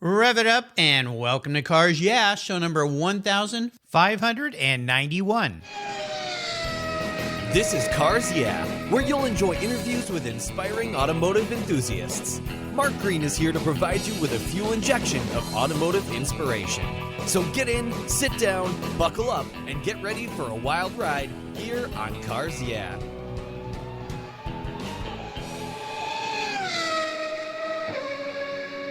Rev it up and welcome to Cars Yeah, show number 1591. This is Cars Yeah, where you'll enjoy interviews with inspiring automotive enthusiasts. Mark Green is here to provide you with a fuel injection of automotive inspiration. So get in, sit down, buckle up, and get ready for a wild ride here on Cars Yeah.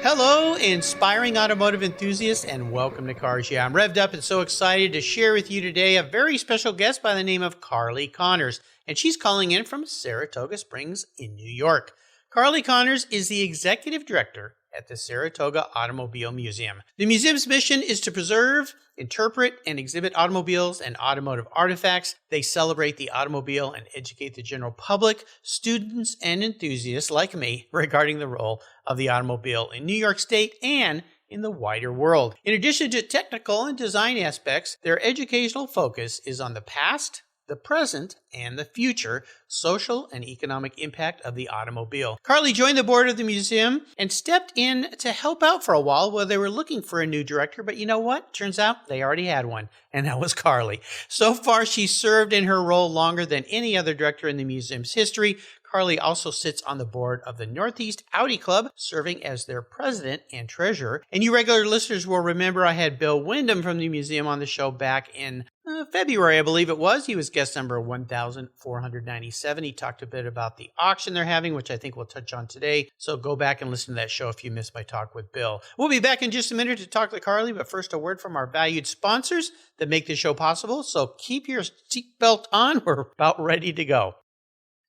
Hello, inspiring automotive enthusiasts, and welcome to Cars Yeah. I'm revved up and so excited to share with you today a very special guest by the name of Carly Connors, and she's calling in from Saratoga Springs in New York. Carly Connors is the executive director at the Saratoga Automobile Museum. The museum's mission is to preserve, interpret, and exhibit automobiles and automotive artifacts. They celebrate the automobile and educate the general public, students, and enthusiasts like me regarding the role of the automobile in New York State and in the wider world. In addition to technical and design aspects, their educational focus is on the past, the present, and the future social and economic impact of the automobile. Carly joined the board of the museum and stepped in to help out for a while they were looking for a new director, but you know what? Turns out they already had one, and that was Carly. So far, she's served in her role longer than any other director in the museum's history. Carly also sits on the board of the Northeast Audi Club, serving as their president and treasurer. And you regular listeners will remember I had Bill Wyndham from the museum on the show back in February, I believe it was. He was guest number 1497. He talked a bit about the auction they're having, which I think we'll touch on today. So go back and listen to that show if you missed my talk with Bill. We'll be back in just a minute to talk to Carly, but first a word from our valued sponsors that make this show possible. So keep your seatbelt on. We're about ready to go.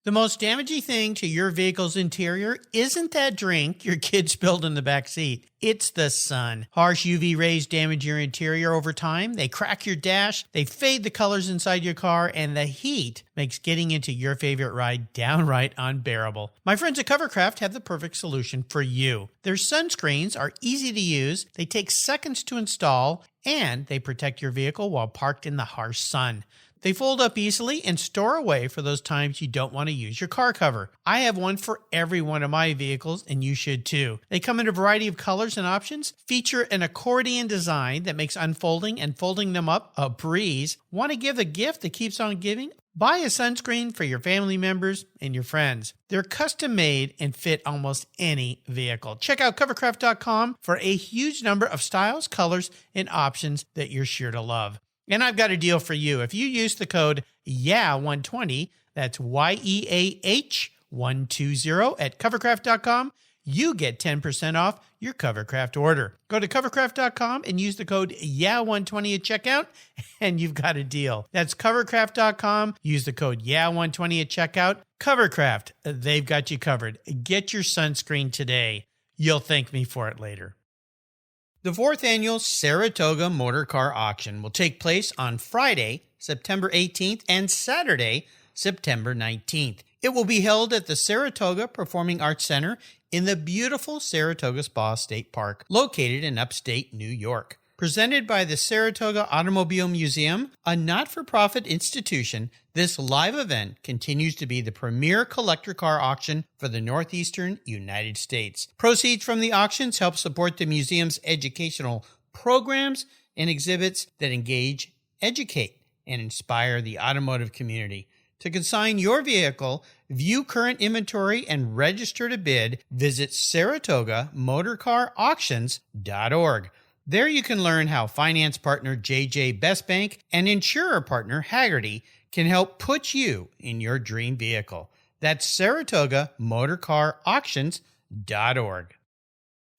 The most damaging thing to your vehicle's interior isn't that drink your kid spilled in the back seat. It's the sun. Harsh UV rays damage your interior over time. They crack your dash, they fade the colors inside your car, and the heat makes getting into your favorite ride downright unbearable. My friends at Covercraft have the perfect solution for you. Their sunscreens are easy to use, they take seconds to install, and they protect your vehicle while parked in the harsh sun. They fold up easily and store away for those times you don't want to use your car cover. I have one for every one of my vehicles, and you should too. They come in a variety of colors and options, feature an accordion design that makes unfolding and folding them up a breeze. Want to give a gift that keeps on giving? Buy a sunscreen for your family members and your friends. They're custom made and fit almost any vehicle. Check out covercraft.com for a huge number of styles, colors, and options that you're sure to love. And I've got a deal for you. If you use the code YEAH120, that's YEAH120 at covercraft.com, you get 10% off your Covercraft order. Go to covercraft.com and use the code YEAH120 at checkout, and you've got a deal. That's covercraft.com. Use the code YEAH120 at checkout. Covercraft, they've got you covered. Get your sunscreen today. You'll thank me for it later. The fourth annual Saratoga Motor Car Auction will take place on Friday, September 18th and Saturday, September 19th. It will be held at the Saratoga Performing Arts Center in the beautiful Saratoga Spa State Park, located in upstate New York. Presented by the Saratoga Automobile Museum, a not-for-profit institution, this live event continues to be the premier collector car auction for the northeastern United States. Proceeds from the auctions help support the museum's educational programs and exhibits that engage, educate, and inspire the automotive community. To consign your vehicle, view current inventory, and register to bid, visit SaratogaMotorCarAuctions.org. There you can learn how finance partner JJ Best Bank and insurer partner Haggerty can help put you in your dream vehicle. That's SaratogaMotorCarAuctions.org.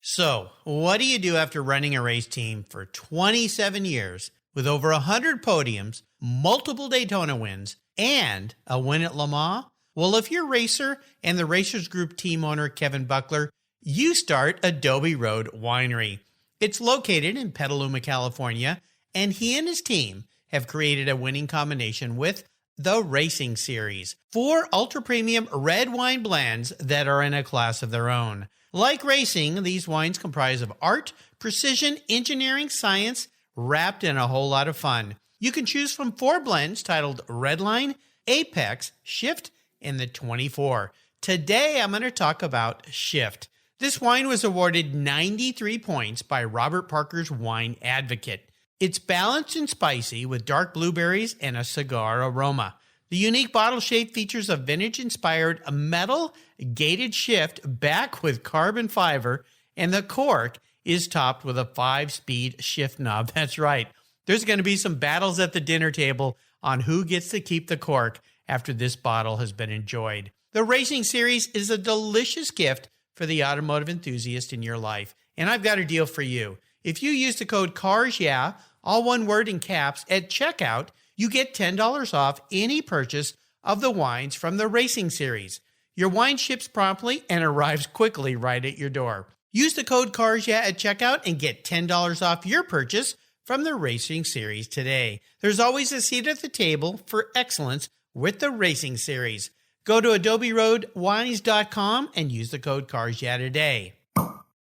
So, what do you do after running a race team for 27 years with over 100 podiums, multiple Daytona wins, and a win at Le Mans? Well, if you're a racer and the Racers Group team owner Kevin Buckler, you start Adobe Road Winery. It's located in Petaluma, California, and he and his team have created a winning combination with the Racing Series, 4 ultra-premium red wine blends that are in a class of their own. Like racing, these wines comprise of art, precision, engineering, science, wrapped in a whole lot of fun. You can choose from 4 blends titled Redline, Apex, Shift, and the 24. Today, I'm going to talk about Shift. This wine was awarded 93 points by Robert Parker's Wine Advocate. It's balanced and spicy with dark blueberries and a cigar aroma. The unique bottle shape features a vintage-inspired metal gated shift back with carbon fiber, and the cork is topped with a 5-speed shift knob. That's right. There's going to be some battles at the dinner table on who gets to keep the cork after this bottle has been enjoyed. The Racing Series is a delicious gift for the automotive enthusiast in your life. And I've got a deal for you. If you use the code CARSYEAH, all one word in caps, at checkout, you get $10 off any purchase of the wines from the Racing Series. Your wine ships promptly and arrives quickly right at your door. Use the code CARSYEAH at checkout and get $10 off your purchase from the Racing Series today. There's always a seat at the table for excellence with the Racing Series. Go to adoberoadwines.com and use the code CARSYEAH today.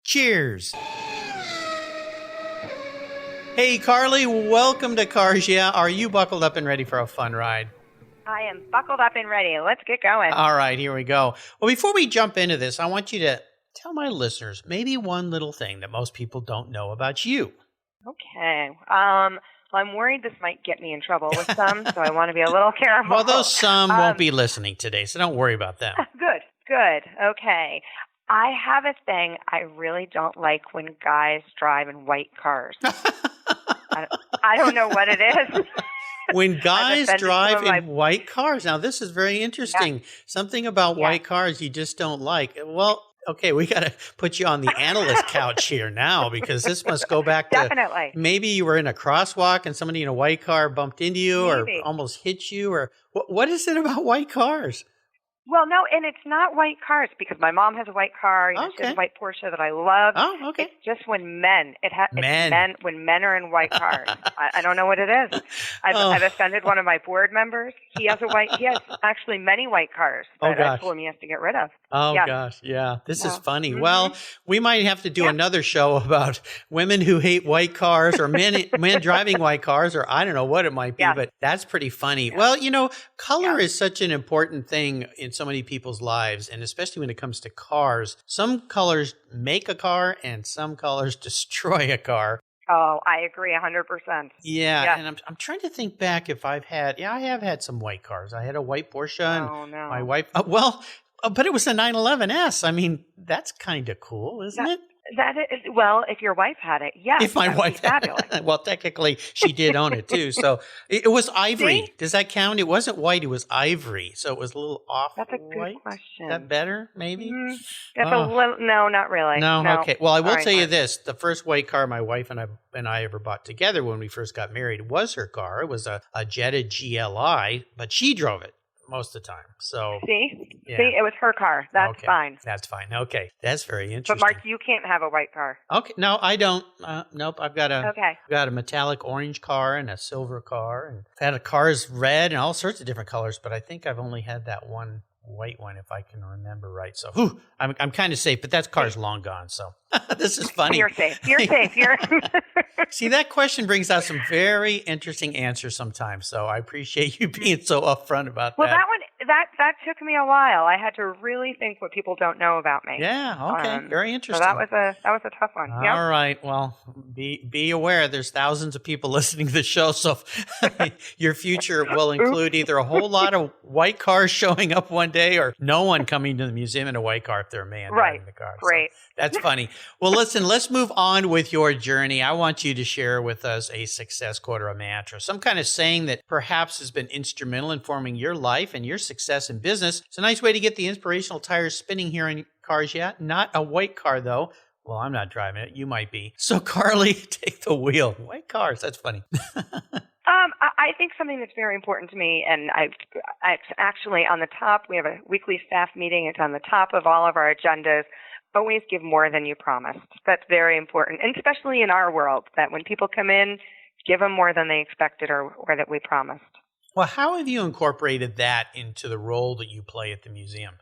Cheers. Hey, Carly, welcome to Cars Yeah. Are you buckled up and ready for a fun ride? I am buckled up and ready. Let's get going. All right, here we go. Well, before we jump into this, I want you to tell my listeners maybe one little thing that most people don't know about you. Okay. Well, I'm worried this might get me in trouble with some, so I want to be a little careful. Well, those some won't be listening today, so don't worry about them. Good. Okay. I have a thing I really don't like when guys drive in white cars. I don't know what it is. When guys drive in white cars. Now, this is very interesting. Yeah. Something about white cars you just don't like. Well, okay, we got to put you on the analyst couch here now, because this must go back to Definitely. Maybe you were in a crosswalk and somebody in a white car bumped into you or almost hit you. Or what is it about white cars? Well, no, and it's not white cars, because my mom has a white car. She has a white Porsche that I love. Oh, okay. It's just when men are in white cars. I don't know what it is. I've offended one of my board members. He has actually many white cars that I told him he has to get rid of. Oh, gosh. Yeah. This is funny. Mm-hmm. Well, we might have to do another show about women who hate white cars or men driving white cars, or I don't know what it might be, but that's pretty funny. Yeah. Well, color is such an important thing in so many people's lives, and especially when it comes to cars. Some colors make a car and some colors destroy a car. Oh, I agree 100%. Yeah, and I'm trying to think back if I have had some white cars. I had a white Porsche, and my wife, but it was a 911S. I mean, that's kind of cool, isn't it? That is, well, if your wife had it, yes. If my wife had it. Well, technically, she did own it, too. So it was ivory. See? Does that count? It wasn't white. It was ivory. So it was a little off. That's a good question. Is that better, maybe? That's a little, no, not really. No, okay. Well, I will tell you this. The first white car my wife and I ever bought together when we first got married was her car. It was a Jetta GLI, but she drove it most of the time. So See, it was her car. That's fine. That's fine. Okay, that's very interesting. But Mark, you can't have a white car. Okay, no, I don't. Nope, I've got a metallic orange car and a silver car, and I've had cars red and all sorts of different colors. But I think I've only had that one white one, if I can remember right. So, I'm kind of safe, but that car's long gone. So this is funny. You're safe. You're safe. See, that question brings out some very interesting answers sometimes. So I appreciate you being so upfront about that. Well, that took me a while. I had to really think what people don't know about me. Yeah. Okay. Very interesting. So that was a tough one. All right. Well, be aware. There's thousands of people listening to the show, so your future will include either a whole lot of white cars showing up one day, or no one coming to the museum in a white car if they're a man driving the car. Great. So that's funny. Well, listen. Let's move on with your journey. I want you to share with us a success quote or a mantra, some kind of saying that perhaps has been instrumental in forming your life and your success in business. It's a nice way to get the inspirational tires spinning here in Cars Yeah. Not a white car, though. Well, I'm not driving it. You might be. So, Carly, take the wheel. White cars. That's funny. I think something that's very important to me, and I actually on the top, we have a weekly staff meeting. It's on the top of all of our agendas. Always give more than you promised. That's very important, and especially in our world, that when people come in, give them more than they expected or that we promised. Well, how have you incorporated that into the role that you play at the museum?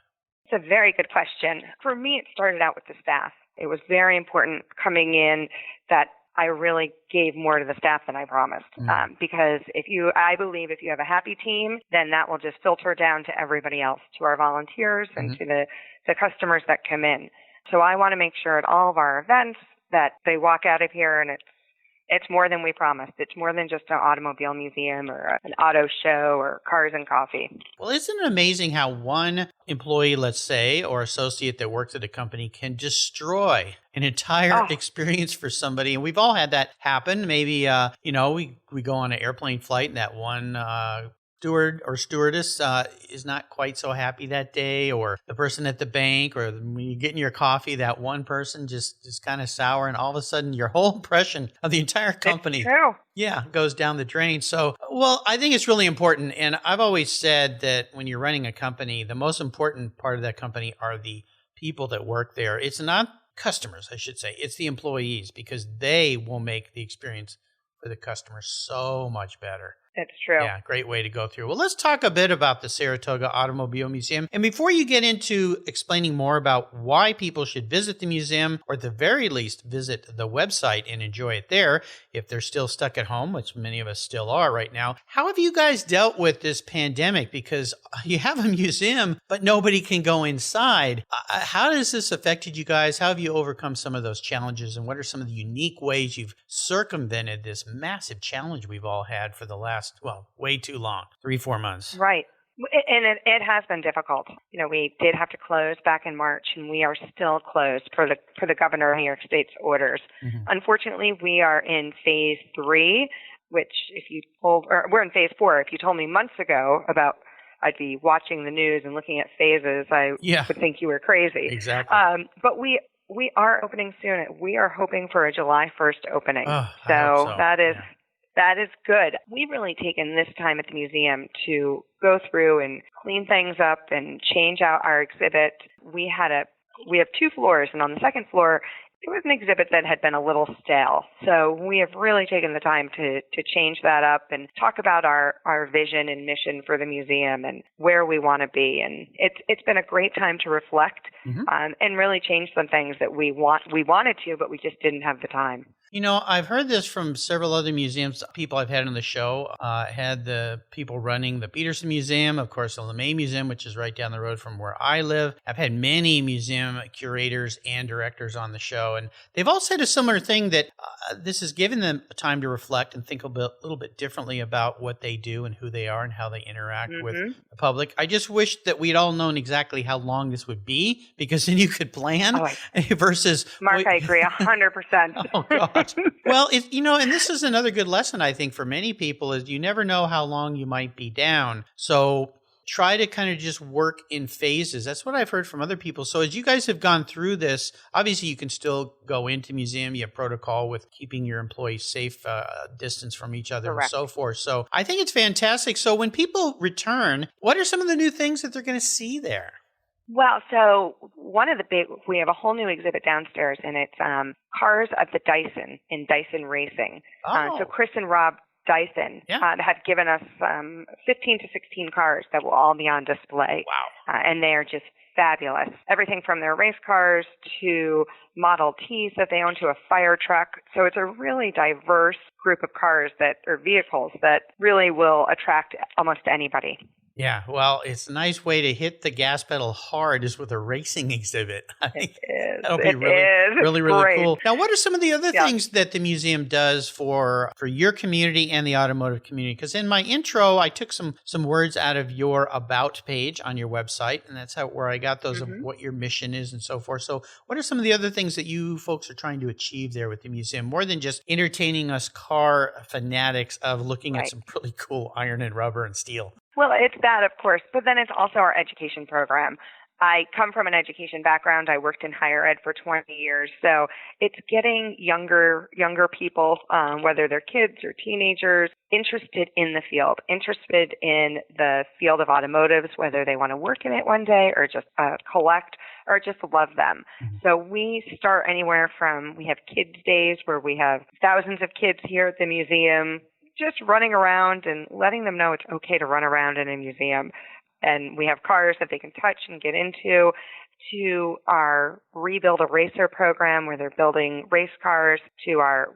It's a very good question. For me, it started out with the staff. It was very important coming in that I really gave more to the staff than I promised. Because I believe if you have a happy team, then that will just filter down to everybody else, to our volunteers and to the customers that come in. So I want to make sure at all of our events that they walk out of here and it's more than we promised. It's more than just an automobile museum or an auto show or cars and coffee. Well, isn't it amazing how one employee, let's say, or associate that works at a company can destroy an entire experience for somebody? And we've all had that happen. Maybe, we go on an airplane flight and that one steward or stewardess is not quite so happy that day, or the person at the bank, or when you get in your coffee, that one person just is kind of sour, and all of a sudden your whole impression of the entire company goes down the drain. So, well, I think it's really important. And I've always said that when you're running a company, the most important part of that company are the people that work there. It's not customers, I should say. It's the employees, because they will make the experience for the customer so much better. It's true. Yeah, great way to go through. Well, let's talk a bit about the Saratoga Automobile Museum. And before you get into explaining more about why people should visit the museum, or at the very least visit the website and enjoy it there, if they're still stuck at home, which many of us still are right now, how have you guys dealt with this pandemic? Because you have a museum, but nobody can go inside. How has this affected you guys? How have you overcome some of those challenges? And what are some of the unique ways you've circumvented this massive challenge we've all had for the last, way too long, 3-4 months? Right. And it has been difficult. We did have to close back in March, and we are still closed for the governor of New York State's orders. Mm-hmm. Unfortunately, we are in phase 3, which we're in phase 4. If you told me months ago about I'd be watching the news and looking at phases, I would think you were crazy. Exactly. But we are opening soon. We are hoping for a July 1st opening. So that is good. We've really taken this time at the museum to go through and clean things up and change out our exhibit. We have 2 floors, and on the second floor, it was an exhibit that had been a little stale. So we have really taken the time to change that up and talk about our vision and mission for the museum and where we want to be. And it's been a great time to reflect and really change some things that we wanted to, but we just didn't have the time. I've heard this from several other museums, people I've had on the show. Had the people running the Peterson Museum, of course, the LeMay Museum, which is right down the road from where I live. I've had many museum curators and directors on the show, and they've all said a similar thing, that this has given them time to reflect and think a little bit differently about what they do and who they are and how they interact with the public. I just wish that we'd all known exactly how long this would be, because then you could plan versus... Mark, I agree 100%. Oh, God. Well, and this is another good lesson, I think, for many people, is you never know how long you might be down. So try to kind of just work in phases. That's what I've heard from other people. So as you guys have gone through this, obviously you can still go into museum. You have protocol with keeping your employees safe, distance from each other. Correct. And so forth. So I think it's fantastic. So when people return, what are some of the new things that they're going to see there? Well, so we have a whole new exhibit downstairs, and it's cars of the Dyson in Dyson Racing. So Chris and Rob Dyson have given us 15 to 16 cars that will all be on display. Wow. And they are just fabulous. Everything from their race cars to Model Ts that they own to a fire truck. So it's a really diverse group of cars or vehicles that really will attract almost anybody. Yeah, well, it's a nice way to hit the gas pedal hard is with a racing exhibit. I think that'll be really great. Cool. Now, what are some of the other things that the museum does for your community and the automotive community? Because in my intro, I took some words out of your About page on your website, and that's where I got those of what your mission is and so forth. So what are some of the other things that you folks are trying to achieve there with the museum, more than just entertaining us car fanatics of looking at some really cool iron and rubber and steel? Well, it's that, of course, but then it's also our education program. I come from an education background. I worked in higher ed for 20 years. So it's getting younger people, whether they're kids or teenagers, interested in the field, interested in the field of automotives, whether they want to work in it one day or just collect or just love them. Mm-hmm. So we start anywhere from, we have kids days where we have thousands of kids here at the museum just running around and letting them know it's okay to run around in a museum. And we have cars that they can touch and get into, to our Rebuild a Racer program where they're building race cars,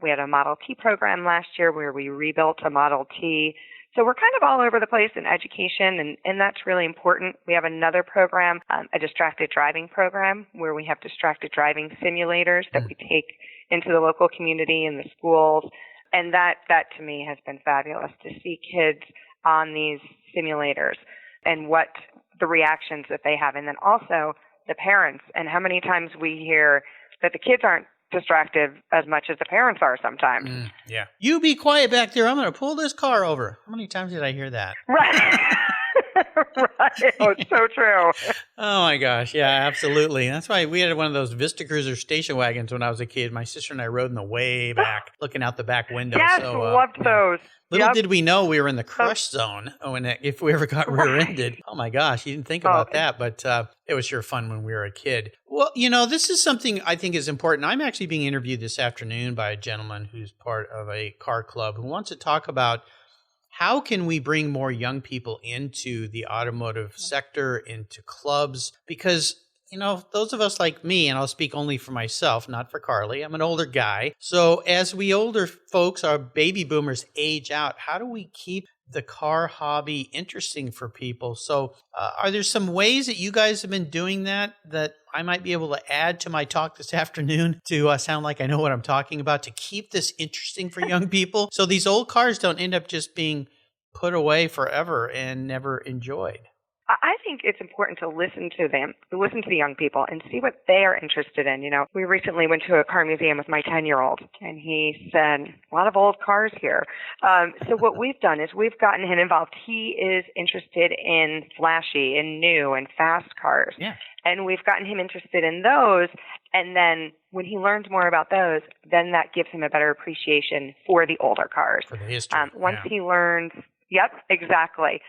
we had a Model T program last year where we rebuilt a Model T So we're kind of all over the place in education, and that's really important. We have another program, a distracted driving program, where we have distracted driving simulators that we take into the local community and the schools. And that to me has been fabulous to see kids on these simulators and what the reactions that they have. And then also the parents, and how many times we hear that the kids aren't distracted as much as the parents are sometimes. Yeah. You be quiet back there. I'm going to pull this car over. How many times did I hear that? Right. Right. Oh, it's so true. Oh my gosh. Yeah, absolutely. That's why we had one of those Vista Cruiser station wagons when I was a kid. My sister and I rode in the way back, looking out the back window. Yes, so, loved those. Little did we know we were in the crush zone if we ever got rear-ended. Oh my gosh, you didn't think about that, but it was sure fun when we were a kid. Well, this is something I think is important. I'm actually being interviewed this afternoon by a gentleman who's part of a car club who wants to talk about how can we bring more young people into the automotive sector, into clubs, because those of us like me, and I'll speak only for myself, not for Carly. I'm an older guy. So as we older folks, our baby boomers age out, how do we keep the car hobby interesting for people? So are there some ways that you guys have been doing that I might be able to add to my talk this afternoon to sound like I know what I'm talking about, to keep this interesting for young people so these old cars don't end up just being put away forever and never enjoyed? I think it's important to listen to the young people and see what they are interested in. We recently went to a car museum with my 10-year-old, and he said, a lot of old cars here. So what we've done is we've gotten him involved. He is interested in flashy and new and fast cars. Yeah. And we've gotten him interested in those. And then when he learns more about those, then that gives him a better appreciation for the older cars. For the history. Once he learns, yep, exactly.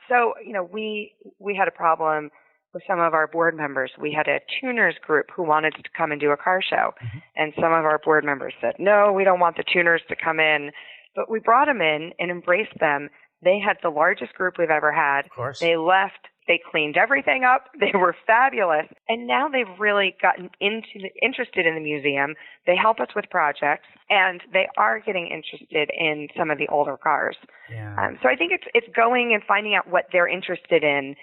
So, we had a problem with some of our board members. We had a tuners group who wanted to come and do a car show. Mm-hmm. And some of our board members said, no, we don't want the tuners to come in. But we brought them in and embraced them. They had the largest group we've ever had. Of course. They left. They cleaned everything up. They were fabulous. And now they've really gotten interested in the museum. They help us with projects, and they are getting interested in some of the older cars. Yeah. So I think it's going and finding out what they're interested in,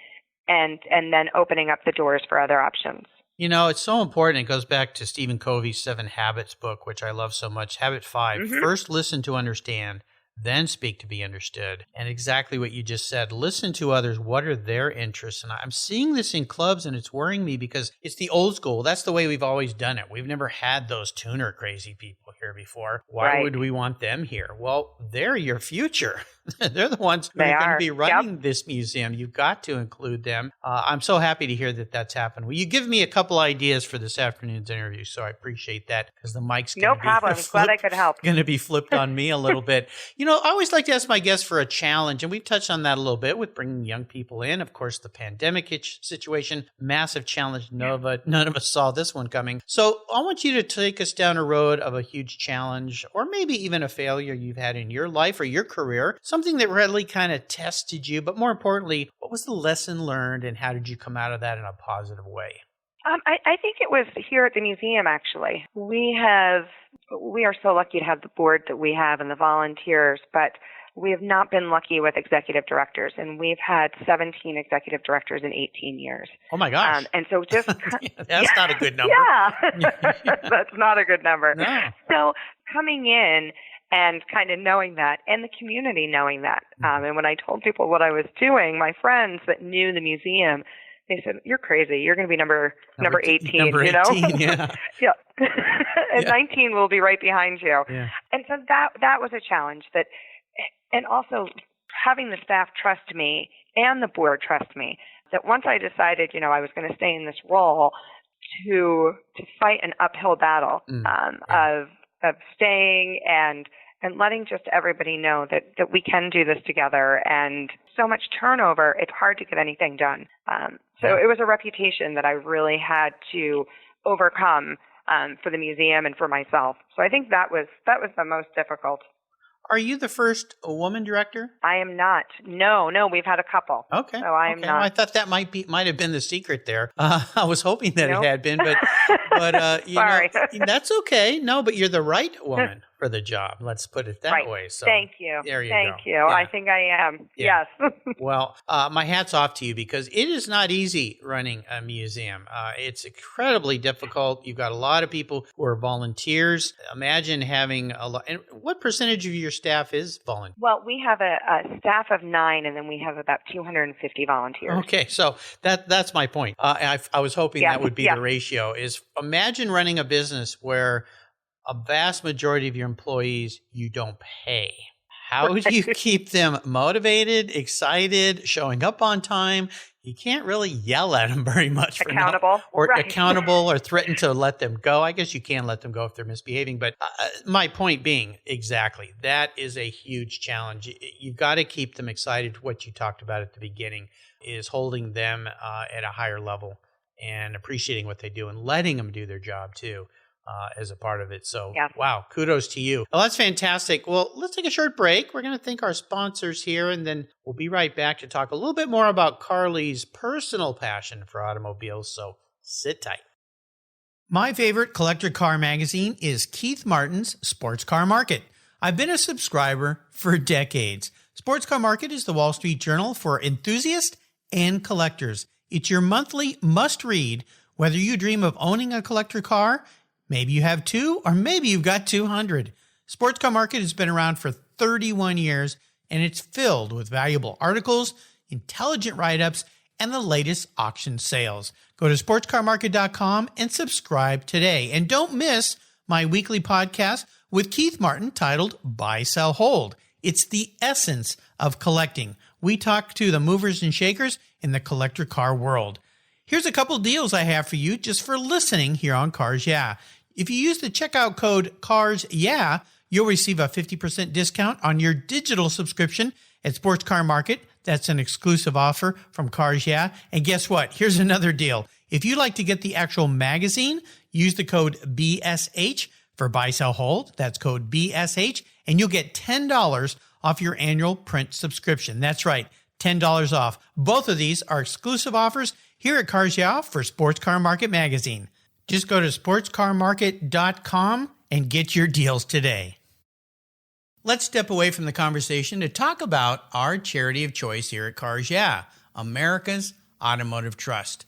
and then opening up the doors for other options. It's so important. It goes back to Stephen Covey's 7 Habits book, which I love so much. Habit 5, First listen to understand, then speak to be understood. And exactly what you just said, listen to others. What are their interests? And I'm seeing this in clubs, and it's worrying me because it's the old school. That's the way we've always done it. We've never had those tuner crazy people here before. Why would we want them here? Well, they're your future. They're the ones who are going to be running this museum. You've got to include them. I'm so happy to hear that that's happened. Well, you give me a couple ideas for this afternoon's interview, so I appreciate that because the mic's going to be problem. Glad I could help. Going to be flipped on me a little bit. I always like to ask my guests for a challenge, and we've touched on that a little bit with bringing young people in. Of course, the pandemic situation, massive challenge. None of us saw this one coming. So I want you to take us down a road of a huge challenge, or maybe even a failure you've had in your life or your career, something that really kind of tested you, but more importantly, what was the lesson learned and how did you come out of that in a positive way? I think it was here at the museum, actually. We are so lucky to have the board that we have and the volunteers, but we have not been lucky with executive directors, and we've had 17 executive directors in 18 years. Oh my gosh. And so just... That's not a good number. Yeah. That's not a good number. No. So coming in and kind of knowing that, and the community knowing that. And when I told people what I was doing, my friends that knew the museum, they said, "You're crazy. You're going to be number 18, Number 18, yeah. Yeah. And 19 will be right behind you. Yeah. And so that was a challenge. And also having the staff trust me and the board trust me, that once I decided, I was going to stay in this role to fight an uphill battle of staying and letting just everybody know that we can do this together. And so much turnover, it's hard to get anything done. So it was a reputation that I really had to overcome for the museum and for myself. So I think that was the most difficult. Are you the first woman director? I am not. No, we've had a couple. Okay. So I am not. I thought that might have been the secret there. I was hoping that Nope. it had been, but you Sorry. know, that's okay. No, but you're the right woman for the job. Let's put it that Right. way. So Thank you. There you Thank go. you. Yeah. I think I am. Yeah. Yes. Well, my hat's off to you because it is not easy running a museum. It's incredibly difficult. You've got a lot of people who are volunteers. Imagine having a lot. And what percentage of your staff is volunteer? Well, we have a staff of 9, and then we have about 250 volunteers. Okay, so that's my point. I was hoping that would be Yeah. the ratio. Is imagine running a business where a vast majority of your employees you don't pay. How do you keep them motivated, excited, showing up on time? You can't really yell at them very much. Accountable. Accountable or threaten to let them go. I guess you can let them go if they're misbehaving. But my point being, exactly, that is a huge challenge. You've got to keep them excited. What you talked about at the beginning is holding them at a higher level and appreciating what they do and letting them do their job too. As a part of it. So, Wow, kudos to you. Well, that's fantastic. Well, let's take a short break. We're going to thank our sponsors here, and then we'll be right back to talk a little bit more about Carly's personal passion for automobiles. So sit tight. My favorite collector car magazine is Keith Martin's Sports Car Market. I've been a subscriber for decades. Sports Car Market is the Wall Street Journal for enthusiasts and collectors. It's your monthly must-read, whether you dream of owning a collector car. Maybe you have 2, or maybe you've got 200. Sports Car Market has been around for 31 years, and it's filled with valuable articles, intelligent write-ups, and the latest auction sales. Go to sportscarmarket.com and subscribe today. And don't miss my weekly podcast with Keith Martin titled Buy, Sell, Hold. It's the essence of collecting. We talk to the movers and shakers in the collector car world. Here's a couple deals I have for you just for listening here on Cars Yeah. If you use the checkout code Cars Yeah, you'll receive a 50% discount on your digital subscription at Sports Car Market. That's an exclusive offer from Cars Yeah. And guess what? Here's another deal. If you'd like to get the actual magazine, use the code BSH for Buy, Sell, Hold. That's code BSH, and you'll get $10 off your annual print subscription. That's right, $10 off. Both of these are exclusive offers here at Cars Yeah for Sports Car Market Magazine. Just go to sportscarmarket.com and get your deals today. Let's step away from the conversation to talk about our charity of choice here at Cars Yeah, America's Automotive Trust.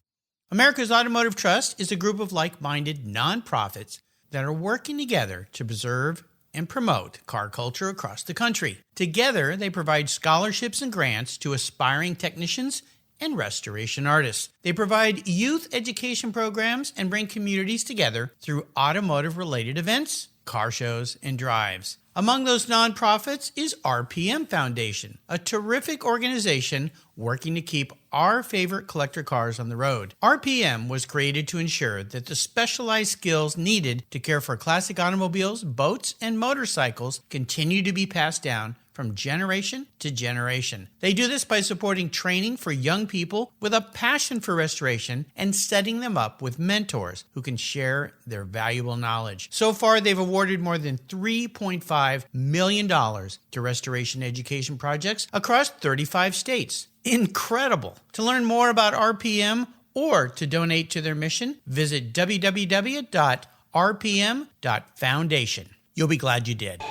America's Automotive Trust is a group of like-minded nonprofits that are working together to preserve and promote car culture across the country. Together, they provide scholarships and grants to aspiring technicians and restoration artists. They provide youth education programs and bring communities together through automotive-related events, car shows, and drives. Among those nonprofits is RPM Foundation, a terrific organization working to keep our favorite collector cars on the road. RPM was created to ensure that the specialized skills needed to care for classic automobiles, boats, and motorcycles continue to be passed down from generation to generation. They do this by supporting training for young people with a passion for restoration and setting them up with mentors who can share their valuable knowledge. So far, they've awarded more than $3.5 million to restoration education projects across 35 states. Incredible! To learn more about RPM or to donate to their mission, visit www.rpm.foundation. You'll be glad you did.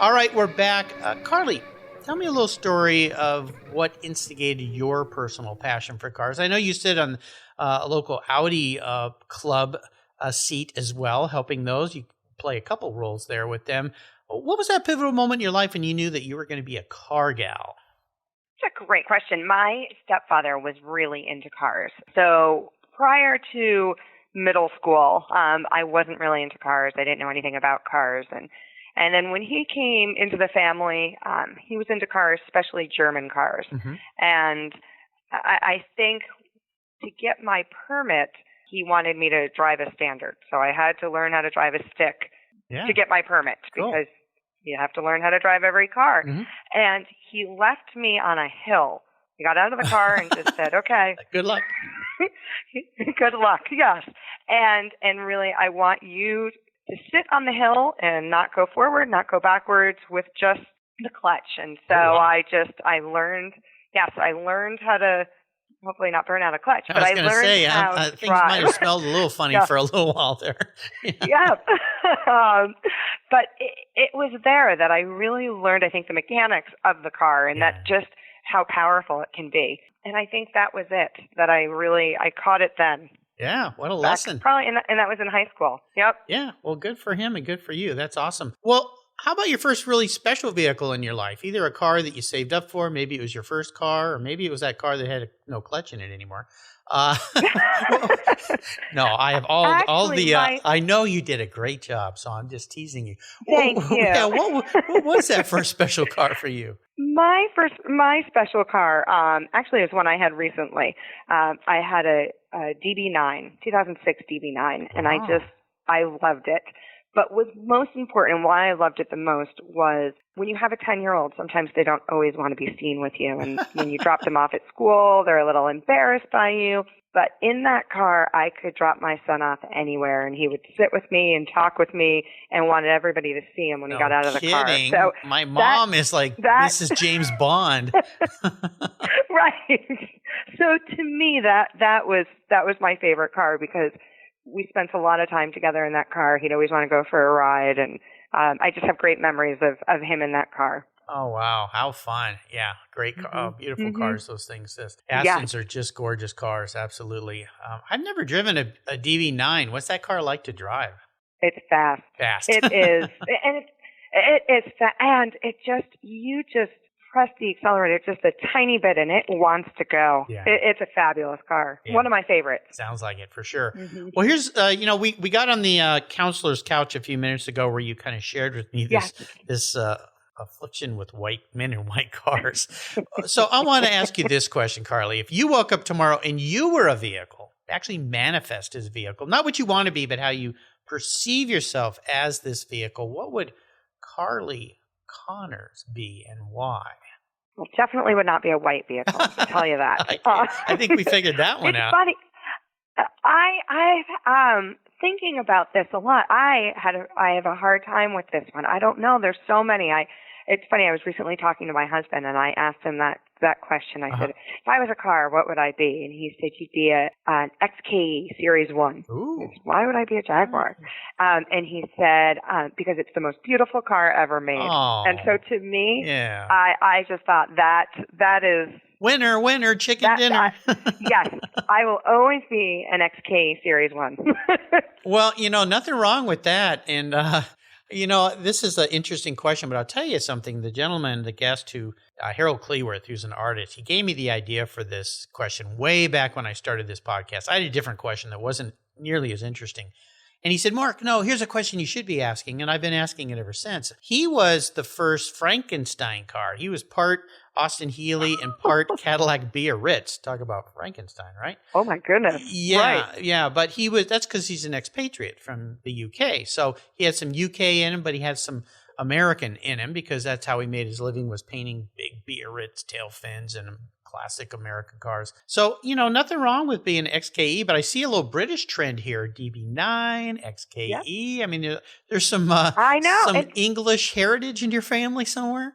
All right, we're back. Carly, tell me a little story of what instigated your personal passion for cars. I know you sit on a local Audi club seat as well, helping those. You play a couple roles there with them. What was that pivotal moment in your life when you knew that you were going to be a car gal? That's a great question. My stepfather was really into cars. So prior to middle school, I wasn't really into cars. I didn't know anything about cars. And then when he came into the family, he was into cars, especially German cars. Mm-hmm. And I think to get my permit, he wanted me to drive a standard. So I had to learn how to drive a stick to get my permit because you have to learn how to drive every car. Mm-hmm. And he left me on a hill. He got out of the car and just said, okay. Good luck. Good luck, yes. And really, I want you to sit on the hill and not go forward, not go backwards with just the clutch. And so I learned how to hopefully not burn out a clutch, but I learned how to things might have smelled a little funny for a little while there. Yeah. But it was there that I really learned, I think, the mechanics of the car and that just how powerful it can be. And I think that was it, that I caught it then. Yeah, what a lesson. Probably, and that was in high school. Yep. Yeah, well, good for him and good for you. That's awesome. Well, how about your first really special vehicle in your life? Either a car that you saved up for, maybe it was your first car, or maybe it was that car that had no clutch in it anymore. No, I have all the. I know you did a great job, so I'm just teasing you. Thank you. Yeah, what was that first special car for you? My special car, actually, is one I had recently. I had a DB9, 2006 DB9, and I loved it. But what's most important and why I loved it the most was when you have a 10-year-old, sometimes they don't always want to be seen with you. And when you drop them off at school, they're a little embarrassed by you. But in that car, I could drop my son off anywhere, and he would sit with me and talk with me and wanted everybody to see him when he got out of the car. So my mom is like, this is James Bond. Right. So to me, that was my favorite car because we spent a lot of time together in that car. He'd always want to go for a ride, and I just have great memories of him in that car. Oh, wow. How fun. Yeah. Great car. Beautiful cars, those things. Astons are just gorgeous cars. Absolutely. I've never driven a DB9. What's that car like to drive? It's fast. It is. And it is fast. And you just press the accelerator just a tiny bit and it wants to go. Yeah. It's a fabulous car. Yeah. One of my favorites. Sounds like it for sure. Well, here's, we got on the counselor's couch a few minutes ago where you kind of shared with me this affliction with white men in white cars. So I want to ask you this question, Carly. If you woke up tomorrow and you were a vehicle, actually manifest as a vehicle, not what you want to be, but how you perceive yourself as this vehicle, what would Carly Connors be and why? Well, definitely would not be a white vehicle, I'll tell you that. I think we figured that one out. It's funny. I've thinking about this a lot. I have a hard time with this one. I don't know. There's so many. It's funny. I was recently talking to my husband, and I asked him that question. I said, if I was a car, what would I be? And he said, you'd be an XK Series 1. Ooh. Said, why would I be a Jaguar? And he said, because it's the most beautiful car ever made. Oh. And so to me, I just thought that is... Winner, chicken dinner. Yes, I will always be an XK Series 1. Well, nothing wrong with that. And, this is an interesting question, but I'll tell you something. The gentleman, the guest Harold Cleworth, who's an artist, he gave me the idea for this question way back when I started this podcast. I had a different question that wasn't nearly as interesting. And he said, Mark, no, here's a question you should be asking. And I've been asking it ever since. He was the first Frankenstein car. He was part Austin Healey and part Cadillac Biarritz. Talk about Frankenstein, right? Oh, my goodness. Yeah, right. Yeah. But that's because he's an expatriate from the UK. So he had some UK in him, but he had some American in him because that's how he made his living, was painting big Biarritz tail fins and classic American cars. So, nothing wrong with being XKE, but I see a little British trend here. DB9, XKE. Yep. I mean, there's some English heritage in your family somewhere.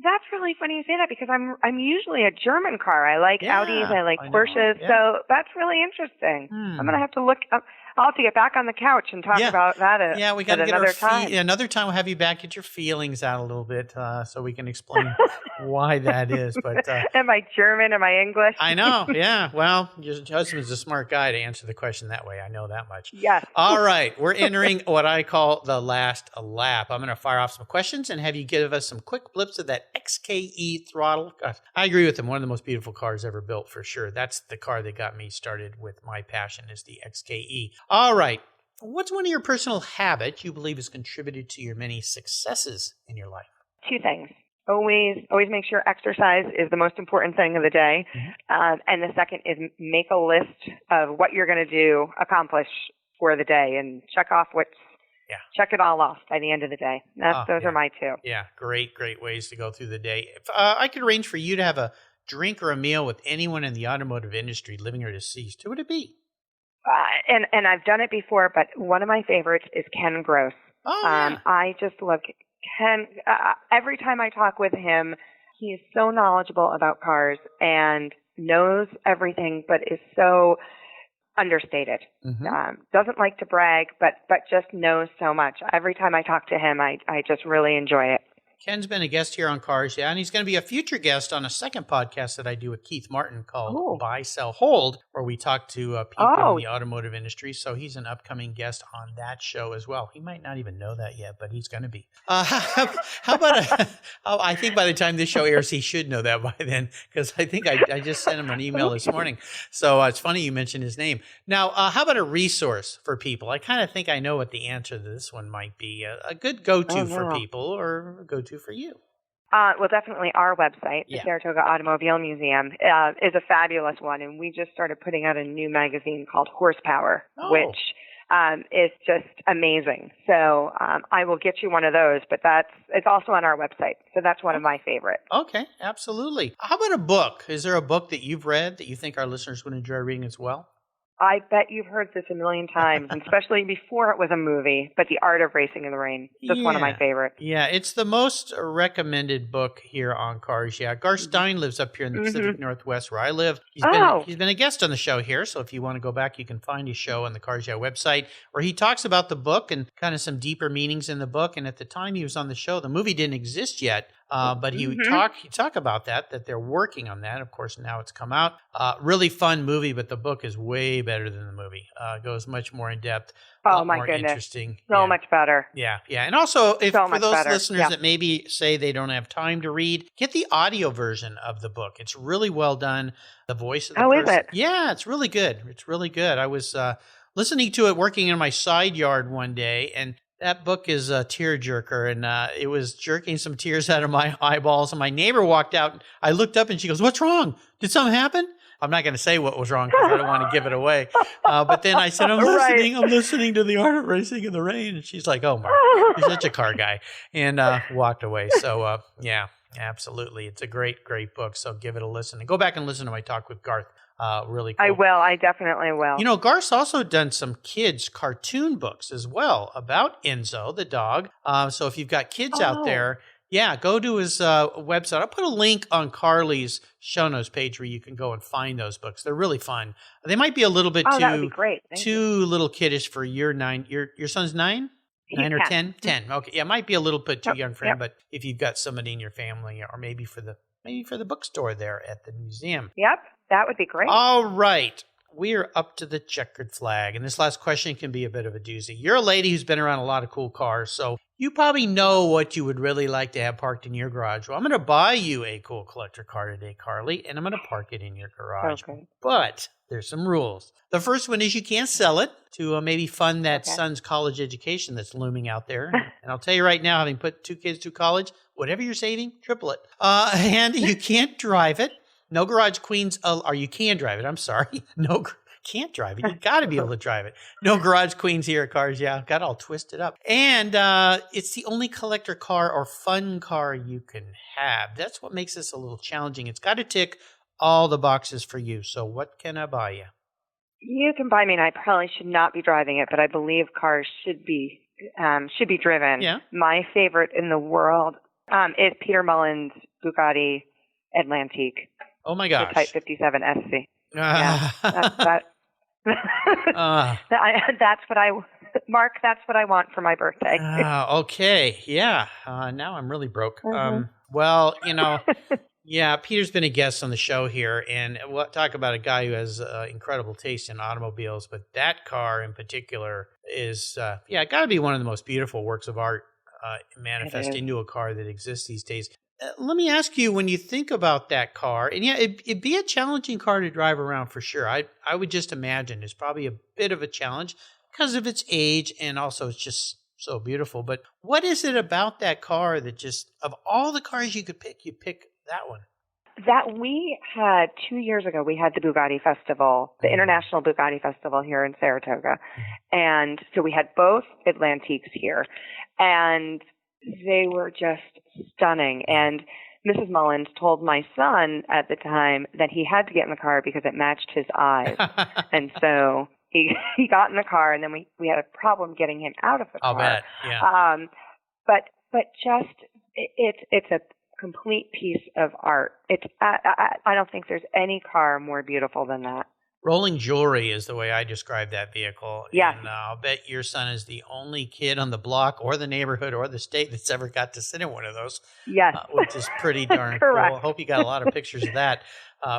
That's really funny you say that because I'm usually a German car. I like Audis, I like Porsches, so that's really interesting. I'm going to have to look up. I'll have to get back on the couch and talk about that we got to get another time. Another time we'll have you back, get your feelings out a little bit so we can explain why that is. But am I German? Am I English? I know, yeah. Well, your husband's a smart guy to answer the question that way. I know that much. Yes. All right. We're entering what I call the last lap. I'm going to fire off some questions and have you give us some quick blips of that XKE throttle. Gosh, I agree with him. One of the most beautiful cars ever built for sure. That's the car that got me started with my passion is the XKE. All right. What's one of your personal habits you believe has contributed to your many successes in your life? Two things. Always make sure exercise is the most important thing of the day. And the second is make a list of what you're going to accomplish for the day and check it all off by the end of the day. Those are my two. Yeah. Great ways to go through the day. If I could arrange for you to have a drink or a meal with anyone in the automotive industry, living or deceased, who would it be? And I've done it before, but one of my favorites is Ken Gross. Oh, yeah. I just love Ken. Every time I talk with him, he is so knowledgeable about cars and knows everything, but is so understated. Doesn't like to brag, but just knows so much. Every time I talk to him, I just really enjoy it. Ken's been a guest here on Cars, yeah, and he's going to be a future guest on a second podcast that I do with Keith Martin called Buy, Sell, Hold, where we talk to people in the automotive industry. So he's an upcoming guest on that show as well. He might not even know that yet, but he's going to be. How about I think by the time this show airs, he should know that by then, because I think I just sent him an email this morning. So it's funny you mentioned his name. Now, how about a resource for people? I kind of think I know what the answer to this one might be. A good go-to for people, or a go-to for you? Well, definitely our website, the Saratoga Automobile Museum, is a fabulous one. And we just started putting out a new magazine called Horsepower, which is just amazing. So I will get you one of those, but it's also on our website. So that's one of my favorites. Okay, absolutely. How about a book? Is there a book that you've read that you think our listeners would enjoy reading as well? I bet you've heard this a million times, and especially before it was a movie, but The Art of Racing in the Rain. Just one of my favorites. Yeah, it's the most recommended book here on Cars. Yeah, Gar Stein lives up here in the Pacific Northwest where I live. He's been a guest on the show here, so if you want to go back, you can find his show on the Cars website, where he talks about the book and kind of some deeper meanings in the book. And at the time he was on the show, the movie didn't exist yet. But he talk about that they're working on that. Of course, now it's come out. Really fun movie, but the book is way better than the movie. Goes much more in depth. Oh my more goodness! Interesting. So much better. Yeah. And also, for those listeners that maybe say they don't have time to read, get the audio version of the book. It's really well done. The voice of the person. Is it? Yeah, it's really good. It's really good. I was listening to it working in my side yard one day, and that book is a tearjerker, and it was jerking some tears out of my eyeballs. And my neighbor walked out. And I looked up, and she goes, "What's wrong? Did something happen?" I'm not going to say what was wrong because I don't want to give it away. But then I said, I'm listening to The Art of Racing in the Rain. And she's like, "Oh, Mark, you're such a car guy," and walked away. So, yeah, absolutely. It's a great, great book. So give it a listen. And go back and listen to my talk with Garth. Really cool. I will. I definitely will. You know, Garth's also done some kids' cartoon books as well about Enzo, the dog. So if you've got kids out there, go to his website. I'll put a link on Carly's show notes page where you can go and find those books. They're really fun. They might be a little bit that would be great. too little kiddish for your 9. Your son's 9? 9 or 10? 10. Okay. Yeah, it might be a little bit too young for him, but if you've got somebody in your family, or maybe for the bookstore there at the museum. Yep. That would be great. All right. We are up to the checkered flag. And this last question can be a bit of a doozy. You're a lady who's been around a lot of cool cars, so you probably know what you would really like to have parked in your garage. Well, I'm going to buy you a cool collector car today, Carly, and I'm going to park it in your garage. Okay. But there's some rules. The first one is you can't sell it to maybe fund that son's college education that's looming out there. And I'll tell you right now, having put 2 kids through college, whatever you're saving, triple it. And you can't drive it. No garage queens, or you can drive it. I'm sorry. No, can't drive it. You got to be able to drive it. No garage queens here at Cars. Yeah, got all twisted up. And it's the only collector car or fun car you can have. That's what makes this a little challenging. It's got to tick all the boxes for you. So what can I buy you? You can buy me, and I probably should not be driving it, but I believe cars should be driven. Yeah. My favorite in the world is Peter Mullen's Bugatti Atlantique. Oh my gosh. The Type 57 SC. Yeah, that's what I want for my birthday. Okay. Yeah. Now I'm really broke. Well, Peter's been a guest on the show here, and we'll talk about a guy who has incredible taste in automobiles, but that car in particular is, got to be one of the most beautiful works of art manifest into a car that exists these days. Let me ask you, when you think about that car, and it'd be a challenging car to drive around for sure. I would just imagine it's probably a bit of a challenge because of its age, and also it's just so beautiful. But what is it about that car that just, of all the cars you could pick, you pick that one? That we had 2 years ago, we had the Bugatti Festival, the International Bugatti Festival here in Saratoga. And so we had both Atlantiques here, and they were just stunning. And Mrs. Mullins told my son at the time that he had to get in the car because it matched his eyes. And so he got in the car, and then we had a problem getting him out of the car. I'll bet, yeah. But just it's a complete piece of art. I don't think there's any car more beautiful than that. Rolling jewelry is the way I describe that vehicle. Yes. And I'll bet your son is the only kid on the block or the neighborhood or the state that's ever got to sit in one of those. Yes. Which is pretty darn cool. I hope you got a lot of pictures of that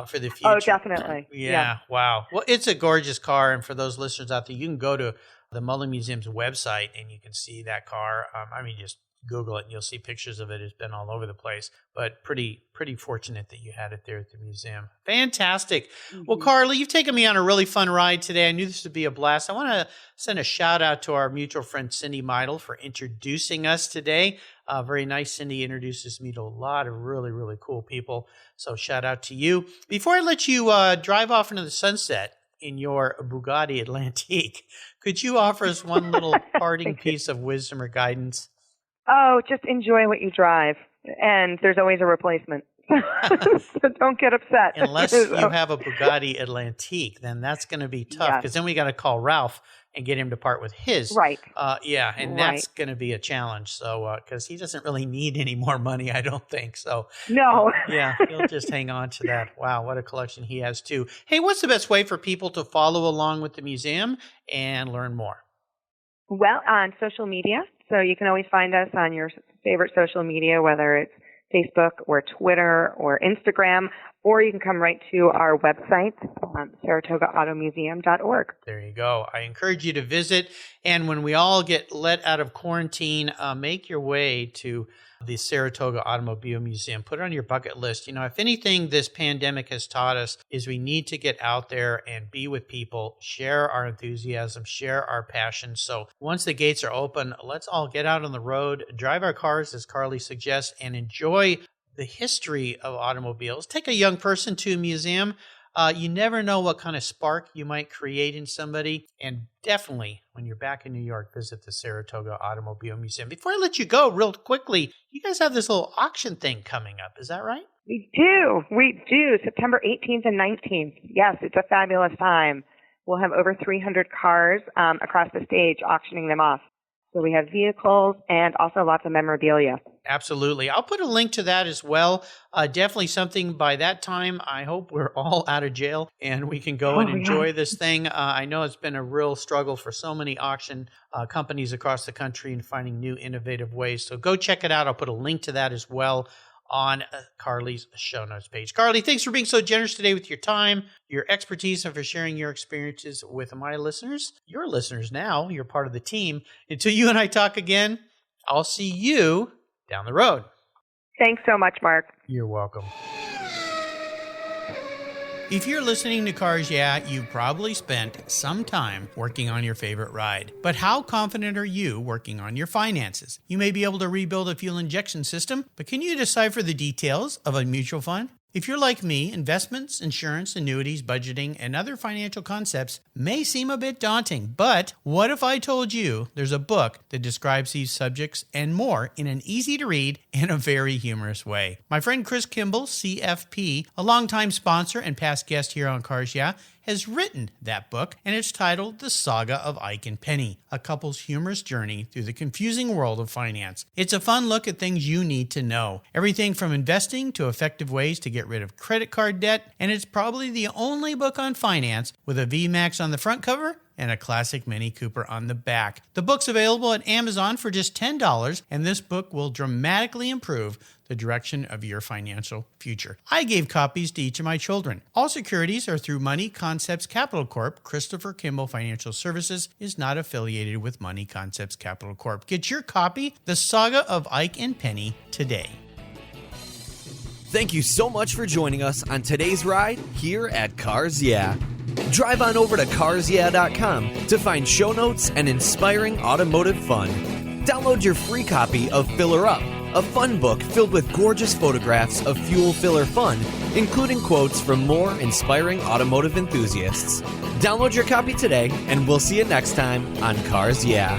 for the future. Oh, definitely. Yeah. Wow. Well, it's a gorgeous car. And for those listeners out there, you can go to the Mullen Museum's website and you can see that car. Just Google it and you'll see pictures of it. It's been all over the place, but pretty fortunate that you had it there at the museum. Fantastic. Mm-hmm. Well, Carly, you've taken me on a really fun ride today. I knew this would be a blast. I want to send a shout out to our mutual friend, Cindy Meidel, for introducing us today. Very nice. Cindy introduces me to a lot of really, really cool people. So shout out to you. Before I let you drive off into the sunset in your Bugatti Atlantique, could you offer us one little parting piece of wisdom or guidance? Oh, just enjoy what you drive, and there's always a replacement. So don't get upset. Unless you have a Bugatti Atlantique, then that's going to be tough, because then we got to call Ralph and get him to part with his. Right. That's going to be a challenge. So, because he doesn't really need any more money, I don't think. So, no. He'll just hang on to that. Wow, what a collection he has too. Hey, what's the best way for people to follow along with the museum and learn more? Well, on social media. So you can always find us on your favorite social media, whether it's Facebook or Twitter or Instagram, or you can come right to our website, SaratogaAutomuseum.org. There you go. I encourage you to visit. And when we all get let out of quarantine, make your way to the Saratoga Automobile Museum. Put it on your bucket list. If anything this pandemic has taught us is we need to get out there and be with people, share our enthusiasm, share our passion. So once the gates are open, let's all get out on the road, drive our cars, as Carly suggests, and enjoy the history of automobiles. Take a young person to a museum. You never know what kind of spark you might create in somebody. And definitely, when you're back in New York, visit the Saratoga Automobile Museum. Before I let you go, real quickly, you guys have this little auction thing coming up. Is that right? We do. September 18th and 19th. Yes, it's a fabulous time. We'll have over 300 cars across the stage auctioning them off. So we have vehicles and also lots of memorabilia. Absolutely. I'll put a link to that as well. Definitely something by that time. I hope we're all out of jail and we can go and enjoy this thing. I know it's been a real struggle for so many auction companies across the country in finding new innovative ways. So go check it out. I'll put a link to that as well on Carly's show notes page. Carly, thanks for being so generous today with your time, your expertise, and for sharing your experiences with my listeners. Your listeners now, you're part of the team. Until you and I talk again, I'll see you down the road. Thanks so much, Mark. You're welcome. If you're listening to Cars Yeah, you've probably spent some time working on your favorite ride. But how confident are you working on your finances? You may be able to rebuild a fuel injection system, but can you decipher the details of a mutual fund? If you're like me, investments, insurance, annuities, budgeting, and other financial concepts may seem a bit daunting, but what if I told you there's a book that describes these subjects and more in an easy-to-read and a very humorous way? My friend Chris Kimball, CFP, a longtime sponsor and past guest here on Cars Yeah, has written that book, and it's titled The Saga of Ike and Penny, a couple's humorous journey through the confusing world of finance. It's a fun look at things you need to know. Everything from investing to effective ways to get rid of credit card debt, and it's probably the only book on finance with a VMAX on the front cover and a classic Mini Cooper on the back. The book's available at Amazon for just $10, and this book will dramatically improve the direction of your financial future. I gave copies to each of my children. All securities are through Money Concepts Capital Corp. Christopher Kimball Financial Services is not affiliated with Money Concepts Capital Corp. Get your copy, The Saga of Ike and Penny, today. Thank you so much for joining us on today's ride here at Cars Yeah. Drive on over to carsyeah.com to find show notes and inspiring automotive fun. Download your free copy of Filler Up, a fun book filled with gorgeous photographs of fuel filler fun, including quotes from more inspiring automotive enthusiasts. Download your copy today, and we'll see you next time on Cars Yeah.